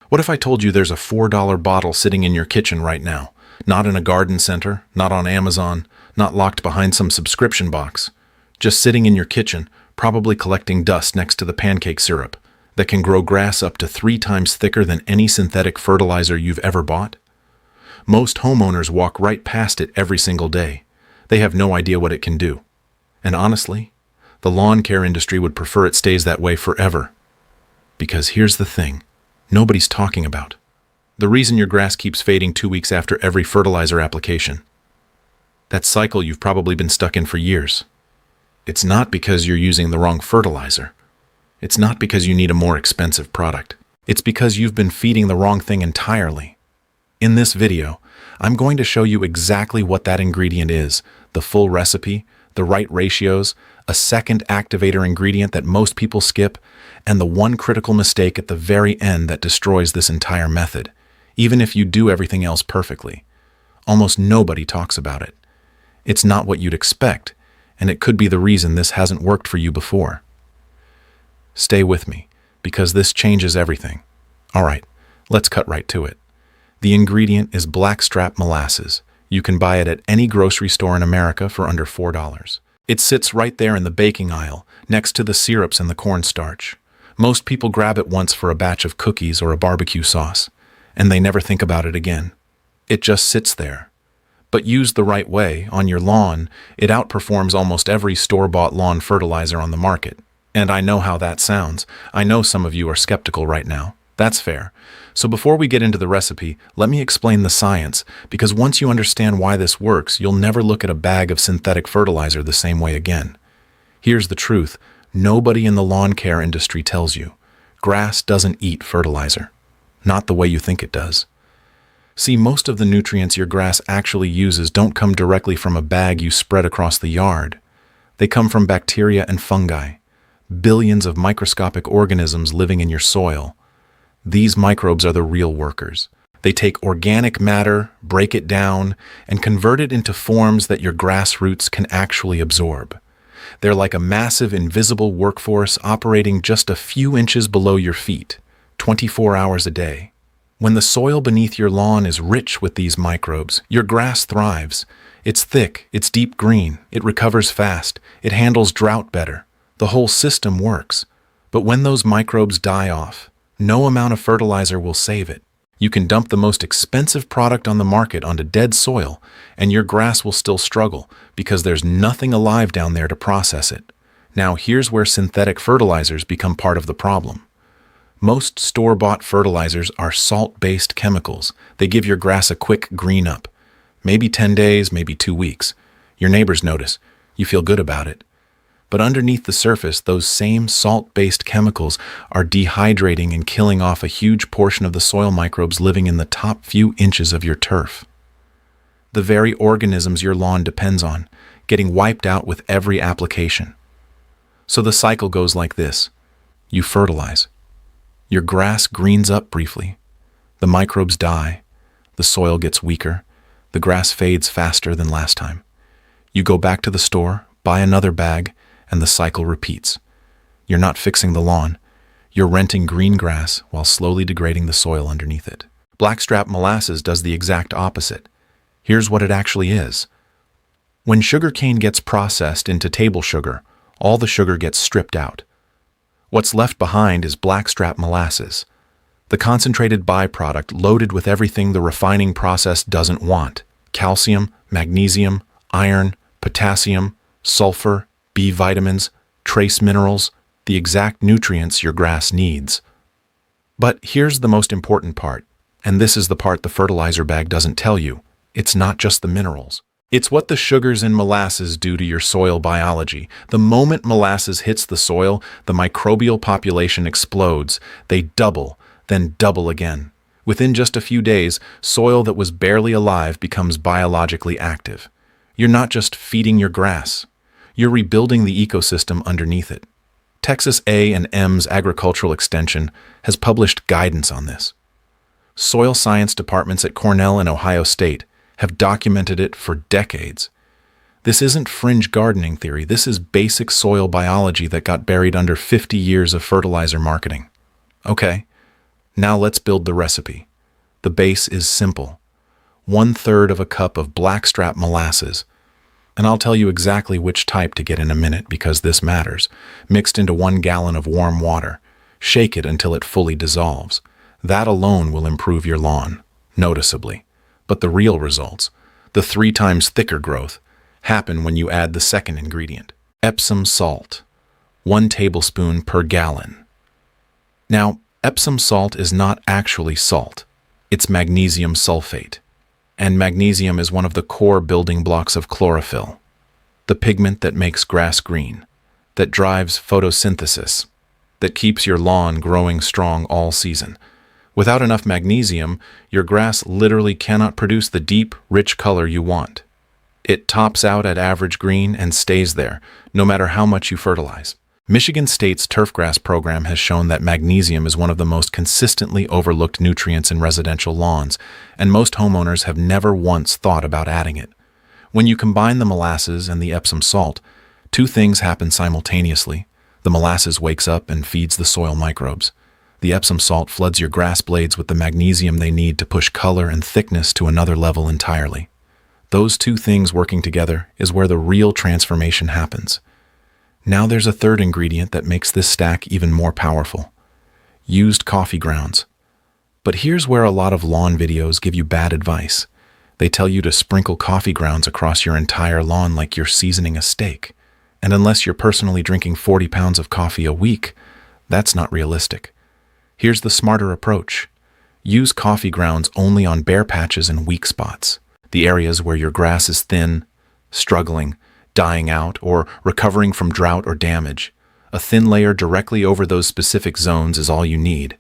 What if I told you there's a $4 bottle sitting in your kitchen right now? Not in a garden center, not on Amazon, not locked behind some subscription box. Just sitting in your kitchen, probably collecting dust next to the pancake syrup, that can grow grass up to 3 times thicker than any synthetic fertilizer you've ever bought? Most homeowners walk right past it every single day. They have no idea what it can do. And honestly, the lawn care industry would prefer it stays that way forever. Because here's the thing nobody's talking about. The reason your grass keeps fading 2 weeks after every fertilizer application. That cycle you've probably been stuck in for years. It's not because you're using the wrong fertilizer. It's not because you need a more expensive product. It's because you've been feeding the wrong thing entirely. In this video, I'm going to show you exactly what that ingredient is, the full recipe, the right ratios, a second activator ingredient that most people skip, and the one critical mistake at the very end that destroys this entire method, even if you do everything else perfectly. Almost nobody talks about it. It's not what you'd expect, and it could be the reason this hasn't worked for you before. Stay with me, because this changes everything. All right, let's cut right to it. The ingredient is blackstrap molasses. You can buy it at any grocery store in America for under $4. It sits right there in the baking aisle, next to the syrups and the cornstarch. Most people grab it once for a batch of cookies or a barbecue sauce, and they never think about it again. It just sits there. But used the right way, on your lawn, it outperforms almost every store-bought lawn fertilizer on the market. And I know how that sounds. I know some of you are skeptical right now. That's fair. So before we get into the recipe, let me explain the science, because once you understand why this works, you'll never look at a bag of synthetic fertilizer the same way again. Here's the truth. Nobody in the lawn care industry tells you. Grass doesn't eat fertilizer. Not the way you think it does. See, most of the nutrients your grass actually uses don't come directly from a bag you spread across the yard. They come from bacteria and fungi. Billions of microscopic organisms living in your soil. These microbes are the real workers. They take organic matter, break it down, and convert it into forms that your grass roots can actually absorb. They're like a massive invisible workforce operating just a few inches below your feet, 24 hours a day. When the soil beneath your lawn is rich with these microbes, your grass thrives. It's thick, it's deep green, it recovers fast, it handles drought better. The whole system works. But when those microbes die off, no amount of fertilizer will save it. You can dump the most expensive product on the market onto dead soil, and your grass will still struggle because there's nothing alive down there to process it. Now here's where synthetic fertilizers become part of the problem. Most store-bought fertilizers are salt-based chemicals. They give your grass a quick green up. Maybe 10 days, maybe 2 weeks. Your neighbors notice. You feel good about it. But underneath the surface, those same salt-based chemicals are dehydrating and killing off a huge portion of the soil microbes living in the top few inches of your turf. The very organisms your lawn depends on, getting wiped out with every application. So the cycle goes like this. You fertilize. Your grass greens up briefly. The microbes die. The soil gets weaker. The grass fades faster than last time. You go back to the store, buy another bag, and the cycle repeats. You're not fixing the lawn. You're renting green grass while slowly degrading the soil underneath it. Blackstrap molasses does the exact opposite. Here's what it actually is. When sugarcane gets processed into table sugar, all the sugar gets stripped out. What's left behind is blackstrap molasses, the concentrated byproduct loaded with everything the refining process doesn't want: calcium, magnesium, iron, potassium, sulfur, B vitamins, trace minerals, the exact nutrients your grass needs. But here's the most important part, and this is the part the fertilizer bag doesn't tell you. It's not just the minerals. It's what the sugars in molasses do to your soil biology. The moment molasses hits the soil, the microbial population explodes. They double, then double again. Within just a few days, soil that was barely alive becomes biologically active. You're not just feeding your grass. You're rebuilding the ecosystem underneath it. Texas A&M's Agricultural Extension has published guidance on this. Soil science departments at Cornell and Ohio State have documented it for decades. This isn't fringe gardening theory. This is basic soil biology that got buried under 50 years of fertilizer marketing. Okay, Now let's build the recipe. The base is simple. 1/3 of a cup of blackstrap molasses, and I'll tell you exactly which type to get in a minute because this matters, mixed into 1 gallon of warm water. Shake it until it fully dissolves. That alone will improve your lawn, noticeably. But the real results, the 3 times thicker growth, happen when you add the second ingredient, Epsom salt, 1 tablespoon per gallon. Now, Epsom salt is not actually salt. It's magnesium sulfate. And magnesium is one of the core building blocks of chlorophyll, the pigment that makes grass green, that drives photosynthesis, that keeps your lawn growing strong all season. Without enough magnesium, your grass literally cannot produce the deep, rich color you want. It tops out at average green and stays there, no matter how much you fertilize. Michigan State's turfgrass program has shown that magnesium is one of the most consistently overlooked nutrients in residential lawns, and most homeowners have never once thought about adding it. When you combine the molasses and the Epsom salt, 2 things happen simultaneously. The molasses wakes up and feeds the soil microbes. The Epsom salt floods your grass blades with the magnesium they need to push color and thickness to another level entirely. Those 2 things working together is where the real transformation happens. Now there's a third ingredient that makes this stack even more powerful: used coffee grounds. But here's where a lot of lawn videos give you bad advice. They tell you to sprinkle coffee grounds across your entire lawn like you're seasoning a steak. And unless you're personally drinking 40 pounds of coffee a week, that's not realistic. Here's the smarter approach. Use coffee grounds only on bare patches and weak spots, the areas where your grass is thin, struggling, dying out, or recovering from drought or damage. A thin layer directly over those specific zones is all you need.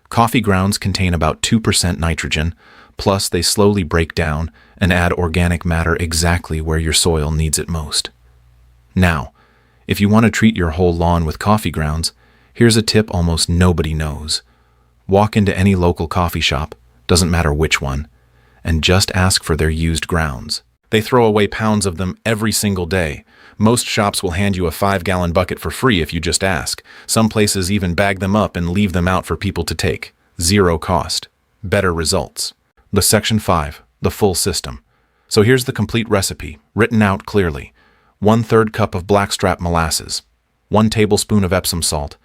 Coffee grounds contain about 2% nitrogen, plus they slowly break down and add organic matter exactly where your soil needs it most. Now, if you want to treat your whole lawn with coffee grounds, here's a tip almost nobody knows. Walk into any local coffee shop, doesn't matter which one, and just ask for their used grounds. They throw away pounds of them every single day. Most shops will hand you a 5-gallon bucket for free if you just ask. Some places even bag them up and leave them out for people to take. 0 cost. Better results. The Section 5, the full system. So here's the complete recipe, written out clearly. 1/3 cup of blackstrap molasses, 1 tablespoon of Epsom salt.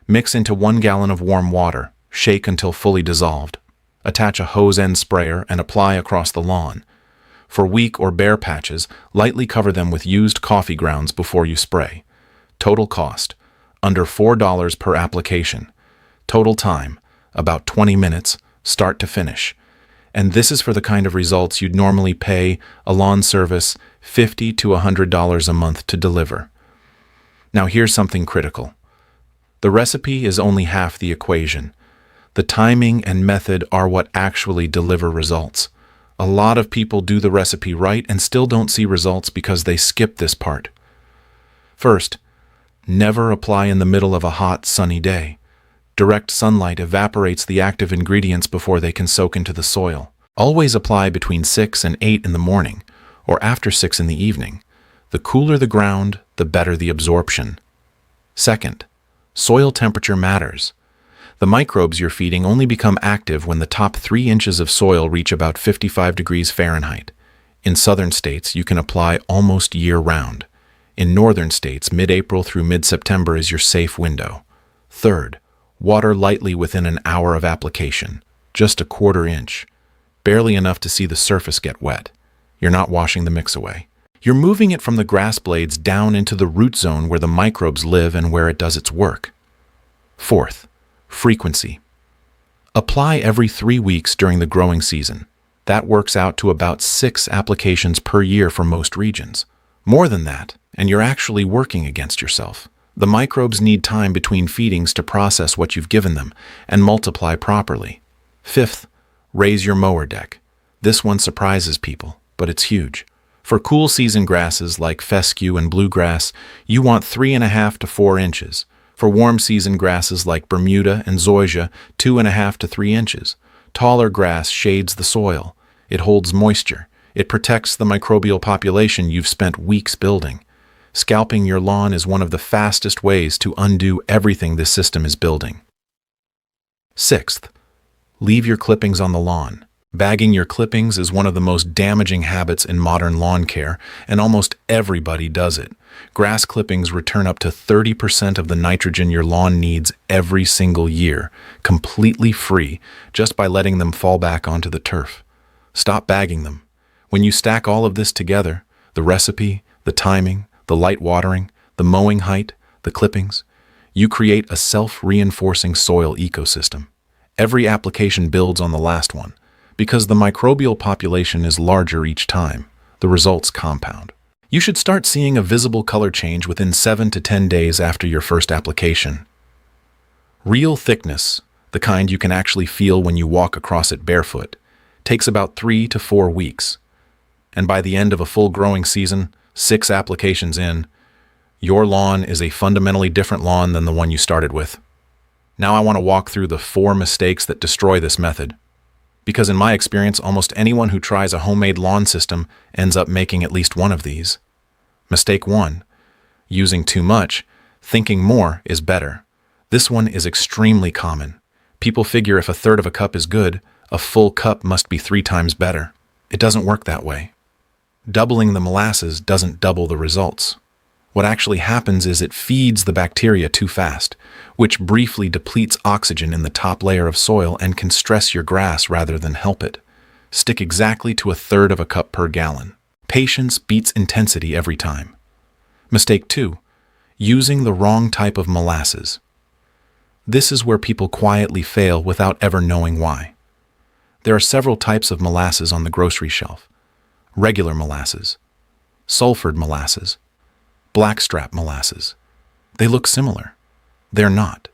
Mix into 1 gallon of warm water. Shake until fully dissolved. Attach a hose end sprayer and apply across the lawn. For weak or bare patches, lightly cover them with used coffee grounds before you spray. Total cost, under $4 per application. Total time, about 20 minutes, start to finish. And this is for the kind of results you'd normally pay a lawn service $50 to $100 a month to deliver. Now here's something critical. The recipe is only half the equation. The timing and method are what actually deliver results. A lot of people do the recipe right and still don't see results because they skip this part. First, never apply in the middle of a hot, sunny day. Direct sunlight evaporates the active ingredients before they can soak into the soil. Always apply between 6 and 8 in the morning, or after 6 in the evening. The cooler the ground, the better the absorption. Second, soil temperature matters. The microbes you're feeding only become active when the top 3 inches of soil reach about 55 degrees Fahrenheit. In southern states, you can apply almost year-round. In northern states, mid-April through mid-September is your safe window. Third, water lightly within an hour of application, just a 1/4 inch. Barely enough to see the surface get wet. You're not washing the mix away. You're moving it from the grass blades down into the root zone where the microbes live and where it does its work. Fourth, frequency. Apply every 3 weeks during the growing season. That works out to about 6 applications per year for most regions. More than that, and you're actually working against yourself. The microbes need time between feedings to process what you've given them and multiply properly. Fifth, raise your mower deck. This one surprises people, but it's huge. For cool season grasses like fescue and bluegrass, you want 3.5 to 4 inches. For warm season grasses like Bermuda and zoysia, 2.5 to 3 inches. Taller grass shades the soil. It holds moisture. It protects the microbial population you've spent weeks building. Scalping your lawn is one of the fastest ways to undo everything this system is building. Sixth, leave your clippings on the lawn. Bagging your clippings is one of the most damaging habits in modern lawn care, and almost everybody does it. Grass clippings return up to 30% of the nitrogen your lawn needs every single year, completely free, just by letting them fall back onto the turf. Stop bagging them. When you stack all of this together, the recipe, the timing, the light watering, the mowing height, the clippings, you create a self-reinforcing soil ecosystem. Every application builds on the last one. Because the microbial population is larger each time, the results compound. You should start seeing a visible color change within 7 to 10 days after your first application. Real thickness, the kind you can actually feel when you walk across it barefoot, takes about 3 to 4 weeks. And by the end of a full growing season, 6 applications in, your lawn is a fundamentally different lawn than the one you started with. Now I want to walk through the 4 mistakes that destroy this method. Because in my experience, almost anyone who tries a homemade lawn system ends up making at least one of these. Mistake 1. Using too much, thinking more is better. This one is extremely common. People figure if a third of a cup is good, a full cup must be 3 times better. It doesn't work that way. Doubling the molasses doesn't double the results. What actually happens is it feeds the bacteria too fast, which briefly depletes oxygen in the top layer of soil and can stress your grass rather than help it. Stick exactly to a third of a cup per gallon. Patience beats intensity every time. Mistake 2. Using the wrong type of molasses. This is where people quietly fail without ever knowing why. There are several types of molasses on the grocery shelf. Regular molasses, sulfured molasses, blackstrap molasses. They look similar. They're not.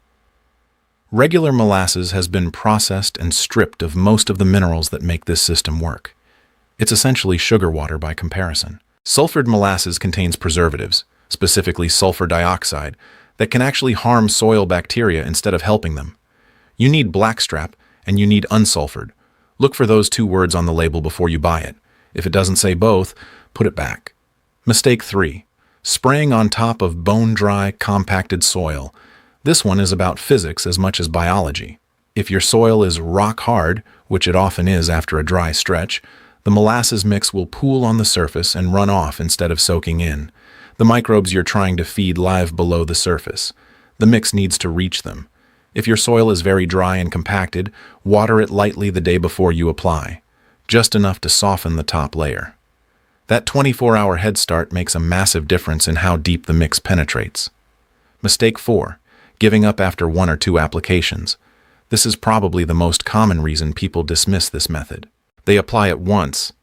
Regular molasses has been processed and stripped of most of the minerals that make this system work. It's essentially sugar water by comparison. Sulfured molasses contains preservatives, specifically sulfur dioxide, that can actually harm soil bacteria instead of helping them. You need blackstrap and you need unsulfured. Look for those 2 words on the label before you buy it. If it doesn't say both, put it back. Mistake 3. Spraying on top of bone-dry, compacted soil. This one is about physics as much as biology. If your soil is rock hard, which it often is after a dry stretch, the molasses mix will pool on the surface and run off instead of soaking in. The microbes you're trying to feed live below the surface. The mix needs to reach them. If your soil is very dry and compacted, water it lightly the day before you apply, just enough to soften the top layer. That 24-hour head start makes a massive difference in how deep the mix penetrates. Mistake 4. Giving up after 1 or 2 applications. This is probably the most common reason people dismiss this method. They apply it once,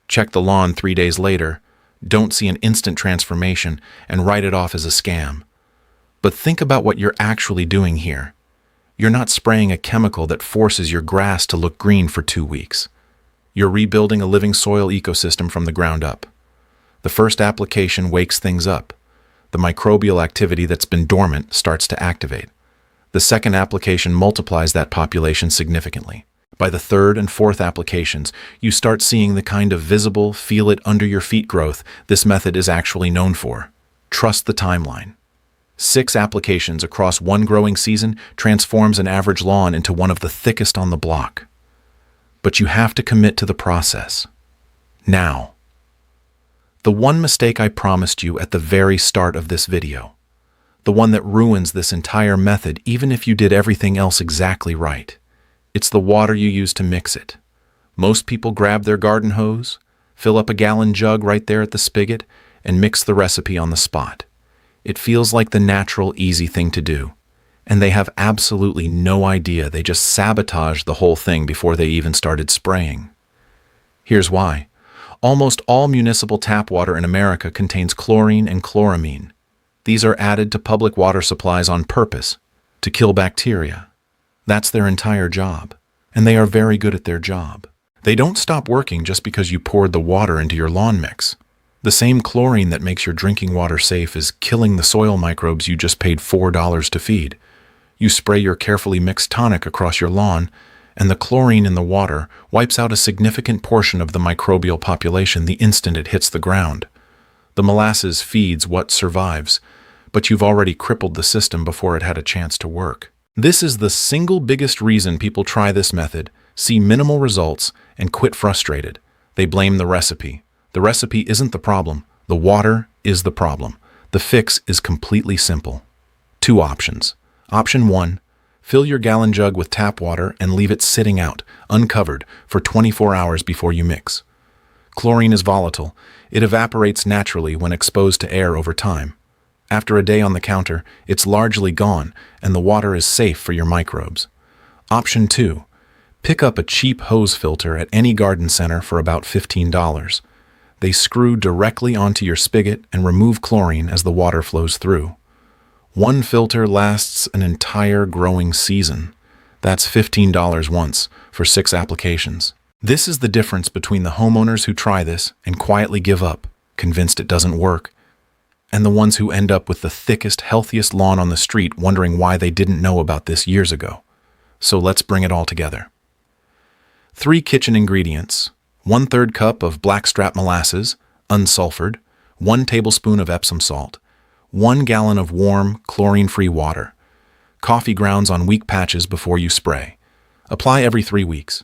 check the lawn 3 days later, don't see an instant transformation, and write it off as a scam. But think about what you're actually doing here. You're not spraying a chemical that forces your grass to look green for 2 weeks. You're rebuilding a living soil ecosystem from the ground up. The first application wakes things up. The microbial activity that's been dormant starts to activate. The second application multiplies that population significantly. By the third and fourth applications, you start seeing the kind of visible, feel-it-under-your-feet growth this method is actually known for. Trust the timeline. 6 applications across 1 growing season transforms an average lawn into one of the thickest on the block. But you have to commit to the process. Now. The one mistake I promised you at the very start of this video. The one that ruins this entire method even if you did everything else exactly right. It's the water you use to mix it. Most people grab their garden hose, fill up a gallon jug right there at the spigot, and mix the recipe on the spot. It feels like the natural, easy thing to do. And they have absolutely no idea they just sabotaged the whole thing before they even started spraying. Here's why. Almost all municipal tap water in America contains chlorine and chloramine. These are added to public water supplies on purpose, to kill bacteria. That's their entire job, and they are very good at their job. They don't stop working just because you poured the water into your lawn mix. The same chlorine that makes your drinking water safe is killing the soil microbes you just paid $4 to feed. You spray your carefully mixed tonic across your lawn, and the chlorine in the water wipes out a significant portion of the microbial population the instant it hits the ground. The molasses feeds what survives, but you've already crippled the system before it had a chance to work. This is the single biggest reason people try this method, see minimal results, and quit frustrated. They blame the recipe. The recipe isn't the problem. The water is the problem. The fix is completely simple. Two options. Option 1. Fill your gallon jug with tap water and leave it sitting out, uncovered, for 24 hours before you mix. Chlorine is volatile. It evaporates naturally when exposed to air over time. After a day on the counter, it's largely gone, and the water is safe for your microbes. Option 2. Pick up a cheap hose filter at any garden center for about $15. They screw directly onto your spigot and remove chlorine as the water flows through. One filter lasts an entire growing season. That's $15 once for 6 applications. This is the difference between the homeowners who try this and quietly give up, convinced it doesn't work, and the ones who end up with the thickest, healthiest lawn on the street wondering why they didn't know about this years ago. So let's bring it all together. 3 kitchen ingredients: 1/3 cup of blackstrap molasses, unsulfured, 1 tablespoon of Epsom salt, 1 gallon of warm, chlorine-free water, coffee grounds on weak patches before you spray. Apply every 3 weeks.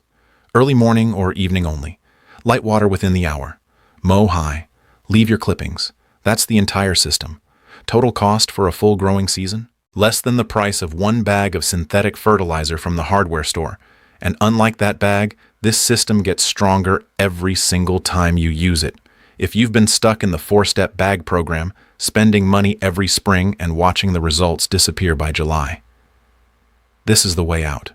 Early morning or evening only. Light water within the hour. Mow high. Leave your clippings. That's the entire system. Total cost for a full growing season? Less than the price of 1 bag of synthetic fertilizer from the hardware store. And unlike that bag, this system gets stronger every single time you use it. If you've been stuck in the 4-step bag program, spending money every spring and watching the results disappear by July, this is the way out.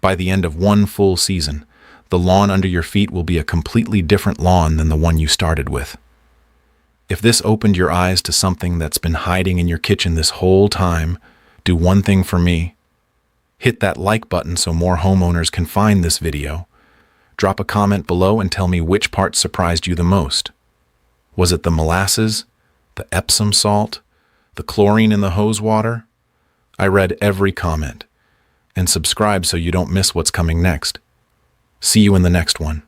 By the end of 1 full season, the lawn under your feet will be a completely different lawn than the one you started with. If this opened your eyes to something that's been hiding in your kitchen this whole time, do one thing for me. Hit that like button so more homeowners can find this video. Drop a comment below and tell me which part surprised you the most. Was it the molasses, the Epsom salt, the chlorine in the hose water? I read every comment. And subscribe so you don't miss what's coming next. See you in the next one.